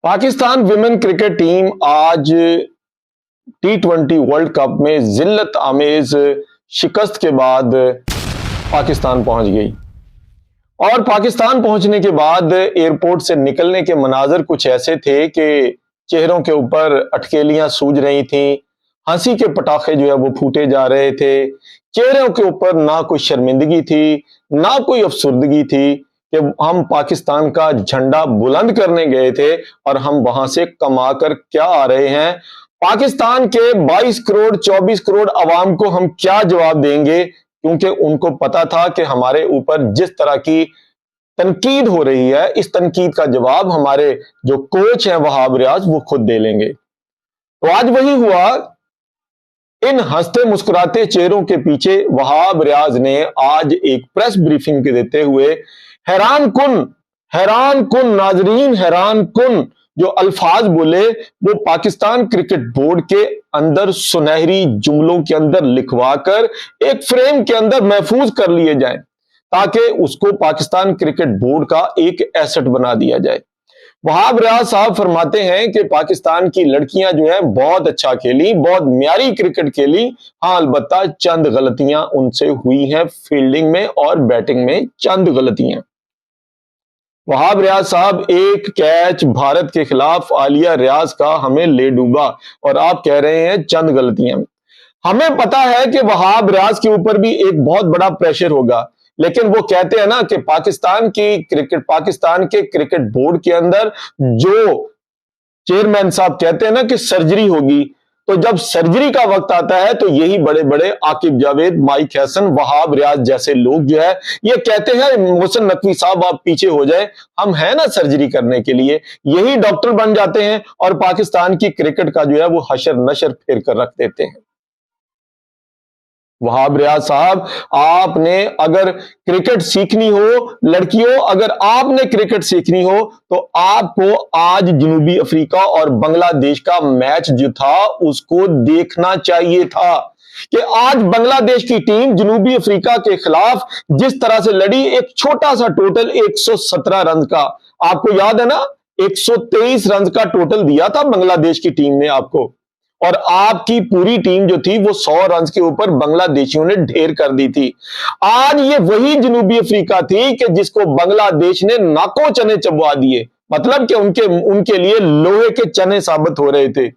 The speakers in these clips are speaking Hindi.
पाकिस्तान विमेन क्रिकेट टीम आज T20 वर्ल्ड कप में जिल्लत आमेज शिकस्त के बाद पाकिस्तान पहुंच गई। और पाकिस्तान पहुंचने के बाद एयरपोर्ट से निकलने के मनाजर कुछ ऐसे थे कि चेहरों के ऊपर अटकेलियां सूझ रही थीं, हंसी के पटाखे जो है वो फूटे जा रहे थे। चेहरों के ऊपर ना कोई शर्मिंदगी थी, ना कोई अफसुर्दगी थी कि हम पाकिस्तान का झंडा बुलंद करने गए थे और हम वहां से कमा कर क्या आ रहे हैं। पाकिस्तान के 22 करोड़ 24 करोड़ अवाम को हम क्या जवाब देंगे, क्योंकि उनको पता था कि हमारे ऊपर जिस तरह की तनकीद हो रही है, इस तनकीद का जवाब हमारे जो कोच हैं वहाब रियाज वो खुद दे लेंगे। तो आज वही हुआ। इन हंसते मुस्कुराते चेहरों के पीछे वहाब रियाज ने आज एक प्रेस ब्रीफिंग देते हुए हैरान कुन नाजरीन हैरान कुन जो अल्फाज बोले वो पाकिस्तान क्रिकेट बोर्ड के अंदर सुनहरी जुमलों के अंदर लिखवाकर एक फ्रेम के अंदर महफूज कर लिए जाएं, ताकि उसको पाकिस्तान क्रिकेट बोर्ड का एक एसेट बना दिया जाए। वहाब रियाज साहब फरमाते हैं कि पाकिस्तान की लड़कियां जो है बहुत अच्छा खेली, बहुत म्यारी क्रिकेट खेली। हाँ, अलबत्ता चंद गलतियां उनसे हुई हैं, फील्डिंग में और बैटिंग में चंद गलतियां। वहाब रियाज साहब, एक कैच भारत के खिलाफ आलिया रियाज का हमें ले डूबा और आप कह रहे हैं चंद गलतियां। हमें पता है कि वहाब रियाज के ऊपर भी एक बहुत बड़ा प्रेशर होगा, लेकिन वो कहते हैं ना कि पाकिस्तान के क्रिकेट बोर्ड के अंदर जो चेयरमैन साहब कहते हैं ना कि सर्जरी होगी, तो जब सर्जरी का वक्त आता है तो यही बड़े बड़े आकिब जावेद, माइक हैसन, वहाब रियाज जैसे लोग जो है ये कहते हैं मोहसिन नकवी साहब आप पीछे हो जाए, हम हैं ना सर्जरी करने के लिए। यही डॉक्टर बन जाते हैं और पाकिस्तान की क्रिकेट का जो है वो हशर नशर फेर कर रख देते हैं। वहाब रियाज साहब, आपने अगर क्रिकेट सीखनी हो, लड़कियों अगर आपने क्रिकेट सीखनी हो तो आपको आज जनूबी अफ्रीका और बांग्लादेश का मैच जो था उसको देखना चाहिए था कि आज बांग्लादेश की टीम जनूबी अफ्रीका के खिलाफ जिस तरह से लड़ी। एक छोटा सा टोटल 117 रन का, आपको याद है ना, 123 रन का टोटल दिया था बांग्लादेश की टीम ने आपको, और आपकी पूरी टीम जो थी वो 100 रन के ऊपर बांग्लादेशियों ने ढेर कर दी थी। आज ये वही जनूबी अफ्रीका थी कि जिसको बांग्लादेश ने नाकों चने चबवा दिए, मतलब कि उनके लिए लोहे के चने साबित हो रहे थे।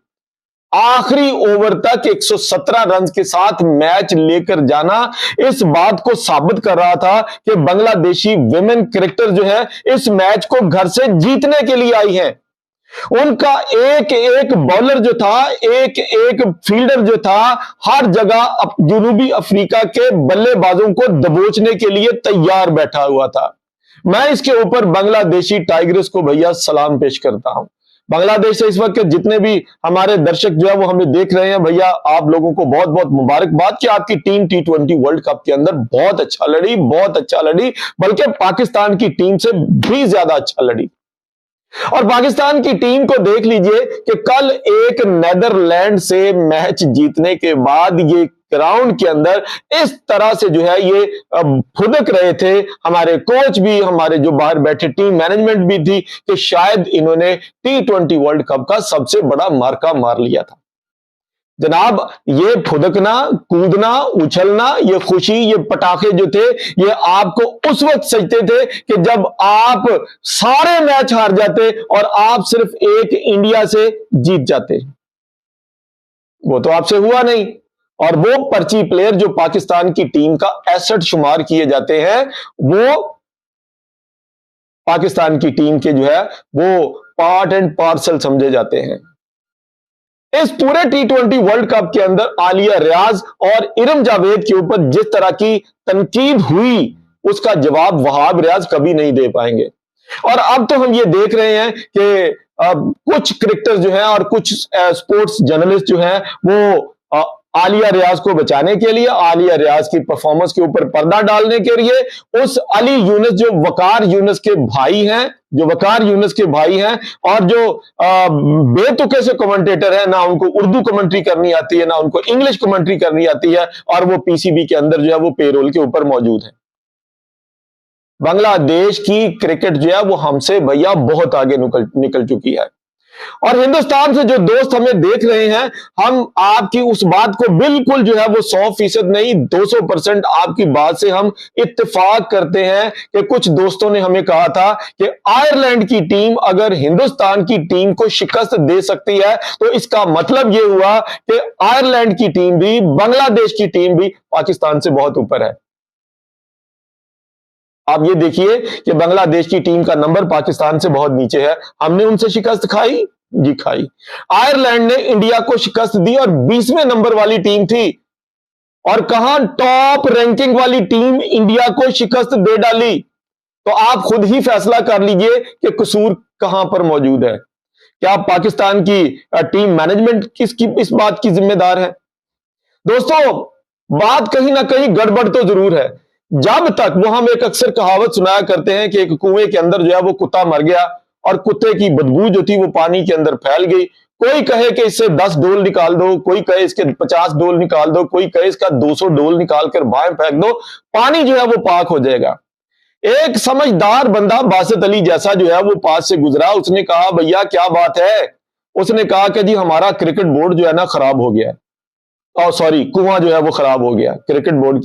आखिरी ओवर तक 117 रन के साथ मैच लेकर जाना इस बात को साबित कर रहा था कि बांग्लादेशी विमेन क्रिकेटर जो है इस मैच को घर से जीतने के लिए आई हैं। उनका एक एक बॉलर जो था, एक एक फील्डर जो था, हर जगह जनूबी अफ्रीका के बल्लेबाजों को दबोचने के लिए तैयार बैठा हुआ था। मैं इसके ऊपर बांग्लादेशी टाइगर्स को भैया सलाम पेश करता हूं। बांग्लादेश से इस वक्त जितने भी हमारे दर्शक जो है वो हमें देख रहे हैं, भैया आप लोगों को बहुत बहुत मुबारकबाद कि आपकी टीम T20 वर्ल्ड कप के अंदर बहुत अच्छा लड़ी, बल्कि पाकिस्तान की टीम से भी ज्यादा अच्छा लड़ी। और पाकिस्तान की टीम को देख लीजिए कि कल एक नेदरलैंड से मैच जीतने के बाद ये ग्राउंड के अंदर इस तरह से जो है ये फुदक रहे थे, हमारे कोच भी, हमारे जो बाहर बैठे टीम मैनेजमेंट भी थी, कि शायद इन्होंने T20 वर्ल्ड कप का सबसे बड़ा मार्का मार लिया था। जनाब, ये फुदकना, कूदना, उछलना, ये खुशी, ये पटाखे जो थे, ये आपको उस वक्त सजते थे कि जब आप सारे मैच हार जाते और आप सिर्फ एक इंडिया से जीत जाते। वो तो आपसे हुआ नहीं। और वो पर्ची प्लेयर जो पाकिस्तान की टीम का एसेट शुमार किए जाते हैं, वो पाकिस्तान की टीम के जो है वो पार्ट एंड पार्सल समझे जाते हैं। इस पूरे T20 वर्ल्ड कप के अंदर आलिया रियाज और इरम जावेद के ऊपर जिस तरह की तनकीद हुई, उसका जवाब वहाब रियाज कभी नहीं दे पाएंगे। और अब तो हम ये देख रहे हैं कि कुछ क्रिकेटर जो हैं और कुछ स्पोर्ट्स जर्नलिस्ट जो हैं वो आलिया रियाज को बचाने के लिए, आलिया रियाज की परफॉर्मेंस के ऊपर पर्दा डालने के लिए उस अली यूनुस जो वकार यूनुस के भाई हैं और जो बेतुके से कमेंटेटर है, ना उनको उर्दू कमेंट्री करनी आती है, ना उनको इंग्लिश कमेंट्री करनी आती है, और वो पीसीबी के अंदर जो है वो पेरोल के ऊपर मौजूद है। बांग्लादेश की क्रिकेट जो है वो हमसे भैया बहुत आगे निकल चुकी है। और हिंदुस्तान से जो दोस्त हमें देख रहे हैं, हम आपकी उस बात को बिल्कुल जो है वो 100% नहीं 200% आपकी बात से हम इत्तेफाक करते हैं कि कुछ दोस्तों ने हमें कहा था कि आयरलैंड की टीम अगर हिंदुस्तान की टीम को शिकस्त दे सकती है तो इसका मतलब यह हुआ कि आयरलैंड की टीम भी, बांग्लादेश की टीम भी पाकिस्तान से बहुत ऊपर है। आप ये देखिए कि बांग्लादेश की टीम का नंबर पाकिस्तान से बहुत नीचे है। हमने उनसे शिकस्त खाई जी, खाई। आयरलैंड ने इंडिया को शिकस्त दी और 20वें नंबर वाली टीम थी, और कहां टॉप रैंकिंग वाली टीम इंडिया को शिकस्त दे डाली। तो आप खुद ही फैसला कर लीजिए कि कसूर कहां पर मौजूद है। क्या पाकिस्तान की टीम मैनेजमेंट किसकी इस बात की जिम्मेदार है? दोस्तों, बात कहीं ना कहीं गड़बड़ तो जरूर है। जब तक वो हम एक अक्सर कहावत सुनाया करते हैं कि एक कुएं के अंदर जो है वो कुत्ता मर गया और कुत्ते की बदबू जो थी वो पानी के अंदर फैल गई। कोई कहे कि इससे 10 डोल निकाल दो, कोई कहे इसके 50 डोल निकाल दो, कोई कहे इसका 200 डोल निकाल कर बाहर फेंक दो, पानी जो है वो पाक हो जाएगा। एक समझदार बंदा बासित अली जैसा जो है वो पास से गुजरा, उसने कहा भैया क्या बात है? उसने कहा कि जी हमारा क्रिकेट बोर्ड जो है ना खराब हो गया है। और सॉरी, कुआं जो है वो खराब हो गया। क्रिकेट बोर्ड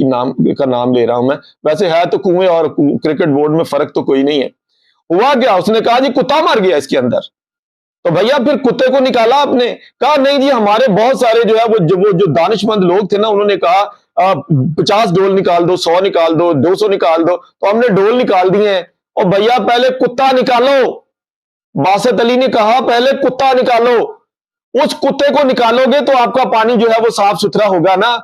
का नाम ले रहा हूं मैं, वैसे है तो कुएं और क्रिकेट बोर्ड में फर्क तो कोई नहीं है। हुआ क्या? उसने कहा जी कुत्ता मर गया इसके अंदर। तो भैया फिर कुत्ते को निकाला आपने? कहा नहीं जी, हमारे बहुत सारे जो है वो जो दानिशमंद लोग थे ना, उन्होंने कहा 50 डोल निकाल दो, 100 निकाल दो, 200 निकाल दो, तो हमने डोल निकाल दिए हैं। और भैया पहले कुत्ता निकालो। बासित अली ने कहा पहले कुत्ता निकालो। उस कुत्ते को निकालोगे तो आपका पानी जो है वो साफ सुथरा होगा ना।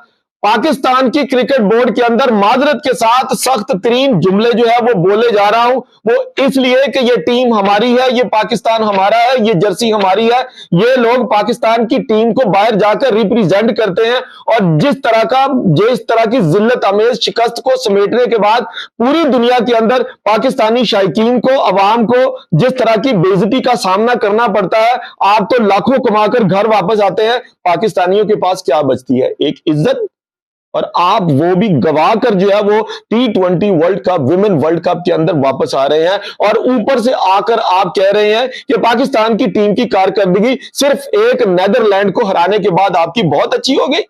पाकिस्तान की क्रिकेट बोर्ड के अंदर माजरत के साथ सख्त तरीन जुमले जो है वो बोले जा रहा हूं, वो इसलिए कि ये टीम हमारी है, ये पाकिस्तान हमारा है, ये जर्सी हमारी है। ये लोग पाकिस्तान की टीम को बाहर जाकर रिप्रेजेंट करते हैं, और जिस तरह की जिल्लत अमेज शिकस्त को समेटने के बाद पूरी दुनिया के अंदर पाकिस्तानी शायकीन को, अवाम को जिस तरह की बेइज्जती का सामना करना पड़ता है, आप तो लाखों कमाकर घर वापस आते हैं, पाकिस्तानियों के पास क्या बचती है? एक इज्जत। और आप वो भी गवा कर जो है वो T20 world cup, women world cup के अंदर वापस आ रहे हैं, और ऊपर से आकर आप कह रहे हैं कि पाकिस्तान की टीम की कारकर्दगी सिर्फ एक नेदरलैंड को हराने के बाद आपकी बहुत अच्छी हो गई।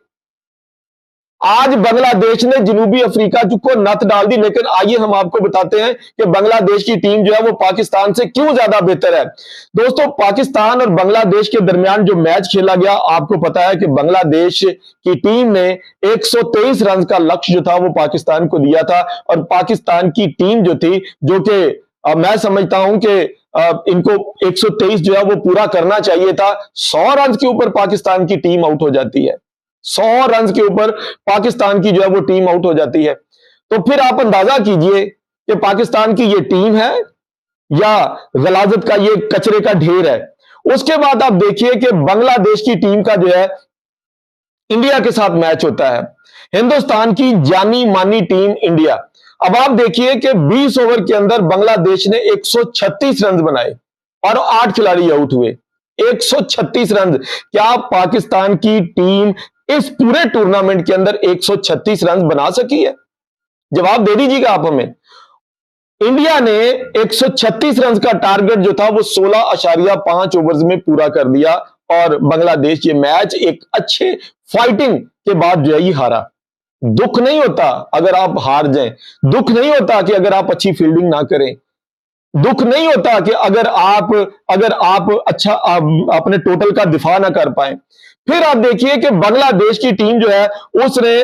आज बांग्लादेश ने जनूबी अफ्रीका को नत डाल दी, लेकिन आइए हम आपको बताते हैं कि बांग्लादेश की टीम जो है वो पाकिस्तान से क्यों ज्यादा बेहतर है। दोस्तों, पाकिस्तान और बांग्लादेश के दरमियान जो मैच खेला गया, आपको पता है कि बांग्लादेश की टीम ने 123 रन का लक्ष्य जो था वो पाकिस्तान को दिया था, और पाकिस्तान की टीम जो थी, जो कि मैं समझता हूं कि इनको 123 जो है वो पूरा करना चाहिए था। 100 रन के ऊपर पाकिस्तान की टीम आउट हो जाती है। 100 रन के ऊपर पाकिस्तान की जो है वो टीम आउट हो जाती है। तो फिर आप अंदाजा कीजिए कि पाकिस्तान की ये टीम है या गलाजत का ये कचरे का ढेर है। उसके बाद आप देखिए कि बांग्लादेश की टीम का जो है इंडिया के साथ मैच होता है, हिंदुस्तान की जानी मानी टीम इंडिया। अब आप देखिए कि 20 ओवर के अंदर बांग्लादेश ने 136 रन बनाए और 8 खिलाड़ी आउट हुए। 136 रन। क्या पाकिस्तान की टीम इस पूरे टूर्नामेंट के अंदर 136 रन बना सकी है? जवाब दे दीजिएगा आप हमें। इंडिया ने 136 रन का टारगेट जो था वो 16.5 ओवर्स में पूरा कर दिया, और बांग्लादेश ये मैच एक अच्छे फाइटिंग के बाद जो है ये हारा। दुख नहीं होता अगर आप हार जाएं, दुख नहीं होता कि अगर आप अच्छी फील्डिंग ना करें, दुख नहीं होता कि अगर आप अच्छा अपने टोटल का दिफा ना कर पाए। फिर आप देखिए कि बांग्लादेश की टीम जो है उसने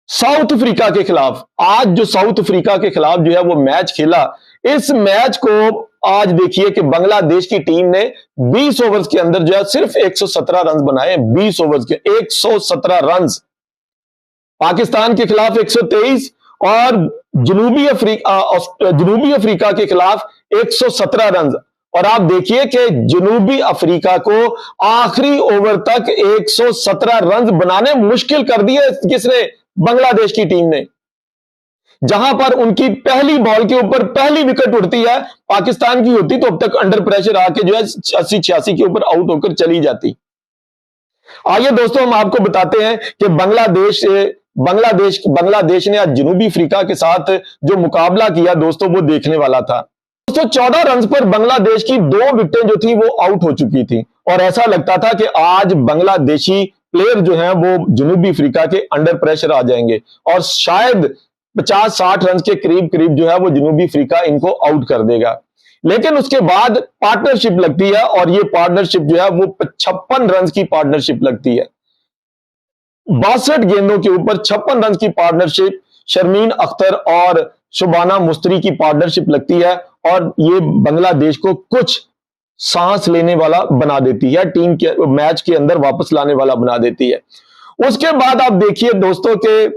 साउथ अफ्रीका के खिलाफ, आज जो साउथ अफ्रीका के खिलाफ जो है वो मैच खेला, इस मैच को आज देखिए कि बांग्लादेश की टीम ने 20 ओवर्स के अंदर जो है सिर्फ 117 रन बनाए। 20 ओवर्स के 117 रन। पाकिस्तान के खिलाफ 123 और जनूबी अफ्रीका के खिलाफ 117 रन। और आप देखिए कि जनूबी अफ्रीका को आखिरी ओवर तक 117 रन बनाने मुश्किल कर दिए। किसने? बांग्लादेश की टीम ने। जहां पर उनकी पहली बॉल के ऊपर पहली विकेट उड़ती है, पाकिस्तान की होती तो अब तक अंडर प्रेशर आके जो है 80-86 के ऊपर आउट होकर चली जाती। आइए दोस्तों, हम आपको बताते हैं कि बांग्लादेश ने आज जनूबी अफ्रीका के साथ जो मुकाबला किया दोस्तों, वो देखने वाला था। दोस्तों 14 रन पर बांग्लादेश की 2 विकेटें जो थी वो आउट हो चुकी थी और ऐसा लगता था कि आज बांग्लादेशी प्लेयर जो हैं वो जनूबी अफ्रीका के अंडर प्रेशर आ जाएंगे और शायद 50-60 रन के करीब करीब जो है वो जनूबी अफ्रीका इनको आउट कर देगा। लेकिन उसके बाद पार्टनरशिप लगती है और ये पार्टनरशिप जो है वो 56 रन की पार्टनरशिप लगती है। 62 गेंदों के ऊपर 56 रन की पार्टनरशिप शर्मीन अख्तर और शुबाना मुस्तरी की पार्टनरशिप लगती है और ये बांग्लादेश को कुछ सांस लेने वाला बना देती है, टीम के मैच के अंदर वापस लाने वाला बना देती है। उसके बाद आप देखिए दोस्तों के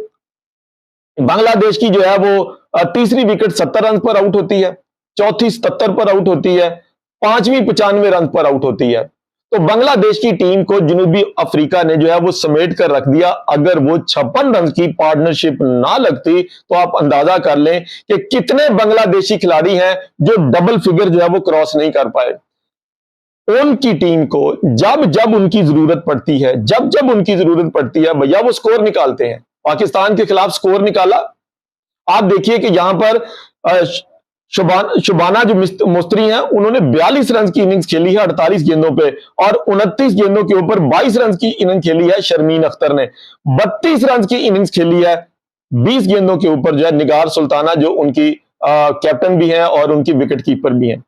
बांग्लादेश की जो है वो तीसरी विकेट 70 रन पर आउट होती है, चौथी 77 पर आउट होती है, पांचवी 95 रन पर आउट होती है। तो बांग्लादेश की टीम को जनूबी अफ्रीका ने जो है वो समेट कर रख दिया। अगर वो 56 रन की पार्टनरशिप ना लगती तो आप अंदाजा कर लें कि कितने बांग्लादेशी खिलाड़ी हैं जो डबल फिगर जो है वो क्रॉस नहीं कर पाए। उनकी टीम को जब जब उनकी जरूरत पड़ती है, जब जब उनकी जरूरत पड़ती है भैया वो स्कोर निकालते हैं। पाकिस्तान के खिलाफ स्कोर निकाला। आप देखिए कि यहां पर शुबाना जो मुस्तरी हैं उन्होंने 42 रन की इनिंग्स खेली है 48 गेंदों पे और 29 गेंदों के ऊपर 22 रन की इनिंग खेली है शर्मीन अख्तर ने। 32 रन की इनिंग्स खेली है 20 गेंदों के ऊपर जो है निगार सुल्ताना जो उनकी कैप्टन भी हैं और उनकी विकेट कीपर भी हैं।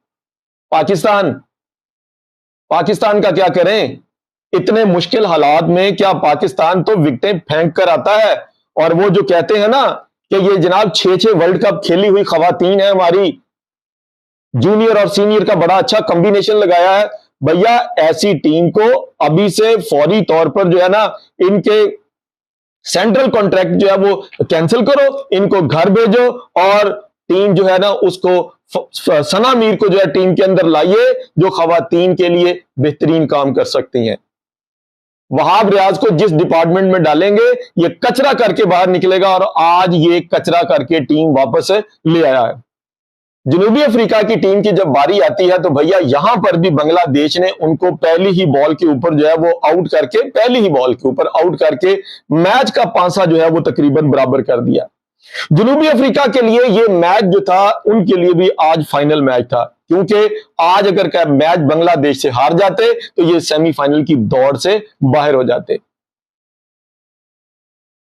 पाकिस्तान का क्या करें? इतने मुश्किल हालात में क्या पाकिस्तान तो विकेटें फेंक कर आता है और वो जो कहते हैं ना कि ये जनाब 6-6 वर्ल्ड कप खेली हुई खवातीन है हमारी, जूनियर और सीनियर का बड़ा अच्छा कॉम्बिनेशन लगाया है। भैया ऐसी टीम को अभी से फौरी तौर पर जो है ना इनके सेंट्रल कॉन्ट्रैक्ट जो है वो कैंसिल करो, इनको घर भेजो और टीम जो है ना उसको सना मीर को जो है टीम के अंदर लाइए जो खवातीन के लिए बेहतरीन काम कर सकती हैं। वहाब रियाज को जिस डिपार्टमेंट में डालेंगे ये कचरा करके बाहर निकलेगा और आज ये कचरा करके टीम वापस ले आया है। जनूबी अफ्रीका की टीम की जब बारी आती है तो भैया यहां पर भी बांग्लादेश ने उनको पहली ही बॉल के ऊपर जो है वो आउट करके, पहली ही बॉल के ऊपर आउट करके मैच का पांसा जो है वो तकरीबन बराबर कर दिया। जनूबी अफ्रीका के लिए ये मैच जो था उनके लिए भी आज फाइनल मैच था, क्योंकि आज अगर का मैच बांग्लादेश से हार जाते तो ये सेमीफाइनल की दौड़ से बाहर हो जाते।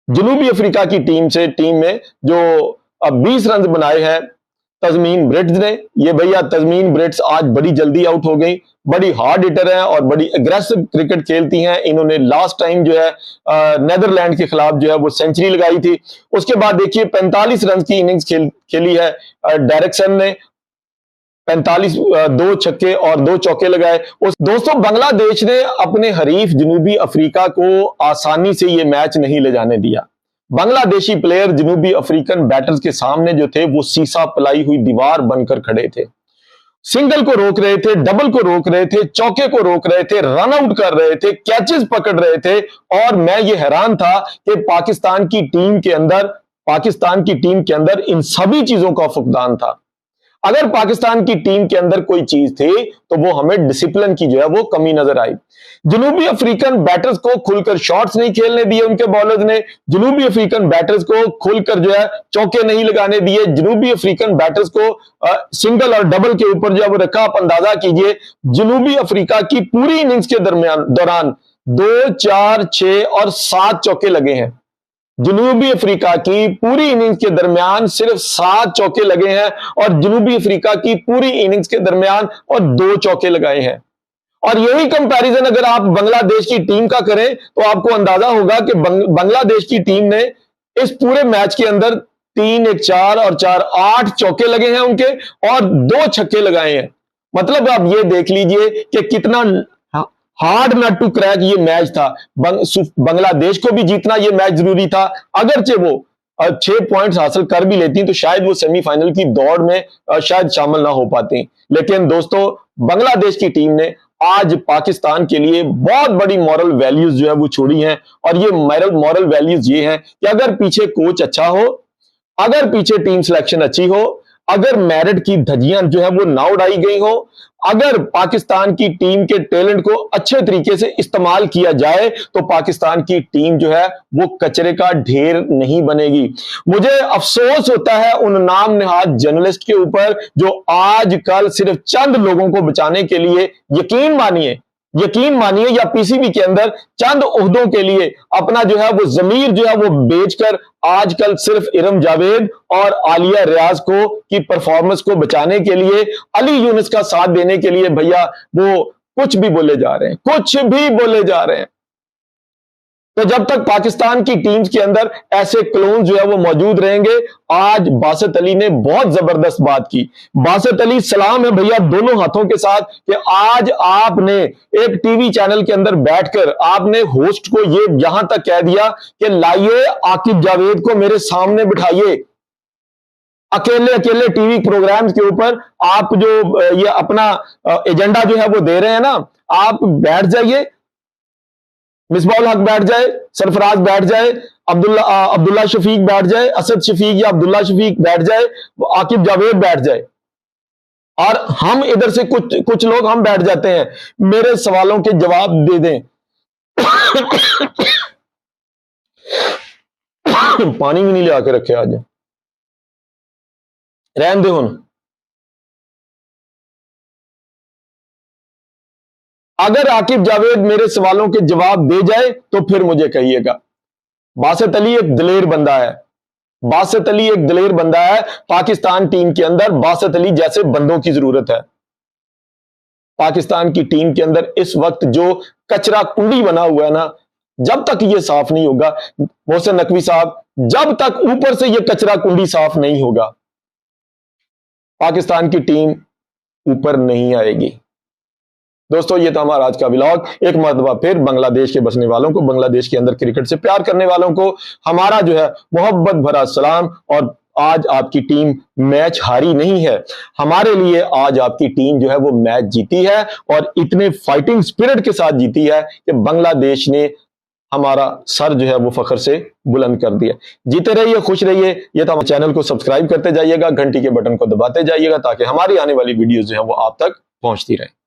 जनूबी अफ्रीका की टीम में जो 20 रन बनाए हैं तजमीन ब्रिट्स ने, ये भैया तजमीन ब्रिट्स आज बड़ी जल्दी आउट हो गई। बड़ी हार्ड हिटर है और बड़ी एग्रेसिव क्रिकेट खेलती हैं। इन्होंने लास्ट टाइम जो है नेदरलैंड के खिलाफ जो है वो सेंचुरी लगाई थी। उसके बाद देखिए 45 रन की इनिंग्स खेली है डायरेक्शन ने, 45 2 छक्के और 2 चौके लगाए। उस दोस्तों बांग्लादेश ने अपने हरीफ जनूबी अफ्रीका को आसानी से ये मैच नहीं ले जाने दिया। बांग्लादेशी प्लेयर जनूबी अफ्रीकन बैटर्स के सामने जो थे वो सीसा पलाई हुई दीवार बनकर खड़े थे। सिंगल को रोक रहे थे, डबल को रोक रहे थे, चौके को रोक रहे थे, रन आउट कर रहे थे, कैचेस पकड़ रहे थे। और मैं ये हैरान था कि पाकिस्तान की टीम के अंदर इन सभी चीजों का फुकदान था। अगर पाकिस्तान की टीम के अंदर कोई चीज थी तो वो हमें डिसिप्लिन की जो है वो कमी नजर आई। जनूबी अफ्रीकन बैटर्स को खुलकर शॉट्स नहीं खेलने दिए उनके बॉलर्स ने। जनूबी अफ्रीकन बैटर्स को खुलकर जो है चौके नहीं लगाने दिए। जनूबी अफ्रीकन बैटर्स को सिंगल और डबल के ऊपर जो है वो रखा। आप अंदाजा कीजिए जनूबी अफ्रीका की पूरी इनिंग्स के दौरान 2, 4, 6 और 7 चौके लगे हैं। जनूबी अफ्रीका की पूरी इनिंग्स के दरमियान सिर्फ 7 चौके लगे हैं और जनूबी अफ्रीका की पूरी इनिंग्स के दरमियान और 2 चौके लगाए हैं। और यही कंपैरिजन अगर आप बांग्लादेश की टीम का करें तो आपको अंदाजा होगा कि बांग्लादेश की टीम ने इस पूरे मैच के अंदर 3, 1, 4 और 4, 8 चौके लगे हैं उनके और 2 छक्के लगाए हैं। मतलब आप ये देख लीजिए कि कितना हार्ड नट टू क्रैक ये मैच था। बांग्लादेश को भी जीतना ये मैच जरूरी था। अगरचे वो 6 पॉइंट्स हासिल कर भी लेती तो शायद वो सेमीफाइनल की दौड़ में शायद शामिल ना हो पाती। लेकिन दोस्तों बांग्लादेश की टीम ने आज पाकिस्तान के लिए बहुत बड़ी मॉरल वैल्यूज जो है वो छोड़ी हैं और ये मॉरल वैल्यूज ये हैं कि अगर पीछे कोच अच्छा हो, अगर पीछे टीम सिलेक्शन अच्छी हो, अगर मेरिट की धज्जियां जो है वो ना उड़ाई गई हो, अगर पाकिस्तान की टीम के टैलेंट को अच्छे तरीके से इस्तेमाल किया जाए तो पाकिस्तान की टीम जो है वो कचरे का ढेर नहीं बनेगी। मुझे अफसोस होता है उन नाम नहाद जर्नलिस्ट के ऊपर जो आजकल सिर्फ चंद लोगों को बचाने के लिए, यकीन मानिए या पीसीबी के अंदर चंद ओहदों के लिए अपना जो है वो जमीर जो है वो बेचकर आजकल सिर्फ इरम जावेद और आलिया रियाज को की परफॉर्मेंस को बचाने के लिए, अली यूनुस का साथ देने के लिए भैया वो कुछ भी बोले जा रहे हैं। तो जब तक पाकिस्तान की टीम्स के अंदर ऐसे क्लोन जो है वो मौजूद रहेंगे, आज बासित अली ने बहुत जबरदस्त बात की। बासित अली सलाम है भैया दोनों हाथों के साथ कि आज आपने एक टीवी चैनल के अंदर बैठकर आपने होस्ट को ये यहां तक कह दिया कि लाइए आकिब जावेद को मेरे सामने बिठाइए, अकेले टीवी प्रोग्राम्स के ऊपर आप जो ये अपना एजेंडा जो है वो दे रहे हैं ना, आप बैठ जाइए, मिसबाउल हक बैठ जाए, सरफराज बैठ जाए, अब्दुल्ला शफीक बैठ जाए, असद शफीक या अब्दुल्ला शफीक बैठ जाए, आकिब जावेद बैठ जाए और हम इधर से कुछ लोग हम बैठ जाते हैं, मेरे सवालों के जवाब दे दें। पानी भी नहीं ले आके रखे आज, रहन दे हुन। अगर आकिब जावेद मेरे सवालों के जवाब दे जाए तो फिर मुझे कहिएगा। बासित अली एक दिलेर बंदा है, पाकिस्तान टीम के अंदर बासित अली जैसे बंदों की जरूरत है। पाकिस्तान की टीम के अंदर इस वक्त जो कचरा कुंडी बना हुआ है ना, जब तक ये साफ नहीं होगा मोहसिन नकवी साहब, जब तक ऊपर से ये कचरा कुंडी साफ नहीं होगा पाकिस्तान की टीम ऊपर नहीं आएगी। दोस्तों ये था हमारा आज का व्लॉग। एक मरतबा फिर बांग्लादेश के बसने वालों को, बांग्लादेश के अंदर क्रिकेट से प्यार करने वालों को हमारा जो है मोहब्बत भरा सलाम। और आज आपकी टीम मैच हारी नहीं है, हमारे लिए आज आपकी टीम जो है वो मैच जीती है और इतने फाइटिंग स्पिरिट के साथ जीती है कि बांग्लादेश ने हमारा सर जो है वो फख्र से बुलंद कर दिया। जीते रहिए, खुश रहिए। ये तो चैनल को सब्सक्राइब करते जाइएगा, घंटी के बटन को दबाते जाइएगा ताकि हमारी आने वाली वीडियोस जो है वो आप तक पहुंचती रहे।